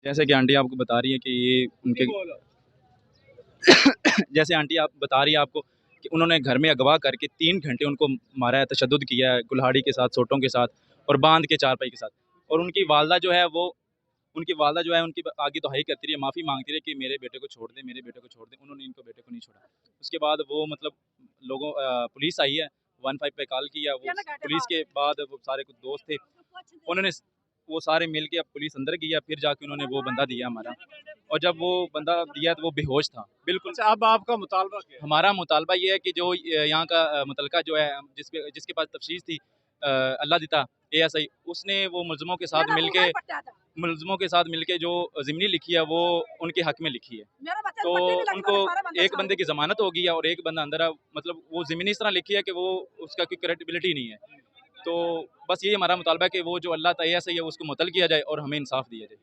जैसे कि आंटी आपको बता रही है कि ये उनके जैसे आंटी आप बता रही है आपको कि उन्होंने घर में अगवा करके 3 घंटे उनको मारा है, तशद्दुद किया है, कुल्हाड़ी के साथ, सोटों के साथ और बाँध के चारपाई के साथ। और उनकी वालदा जो है उनकी आगे दुहाई करती रही है, माफ़ी माँगती रही कि मेरे बेटे को छोड़ दें, मेरे बेटे को छोड़ दें। उन्होंने इनको बेटे को नहीं छोड़ा। उसके बाद वो मतलब पुलिस आई है, 15 पे कॉल किया। वो पुलिस के बाद वो सारे कुछ दोस्त थे, उन्होंने वो सारे मिल के अब पुलिस अंदर गई है, फिर जाके उन्होंने वो बंदा दिया हमारा। और जब वो बंदा दिया तो वो बेहोश था, बिल्कुल। अच्छा, अब आपका मुतालबा क्या है? हमारा मुतालबा ये है कि जो यहाँ का मुतलका जो है जिसके पास तफ्शीश थी, अल्लाह दिता एएसआई, उसने वो मुलज़िमों के साथ मिलके जो ज़िमनी लिखी है वो उनके हक में लिखी है। तो उनको एक बंदे की ज़मानत हो गई है और एक बंदा अंदर है। मतलब वो ज़िमनी इस तरह लिखी है कि वो उसका कोई क्रेडिबिलिटी नहीं है। तो बस यही हमारा मुतालबा है कि वो जो अल्लाह एएसआई है उसको मुअत्तल किया जाए और हमें इंसाफ दिया जाए।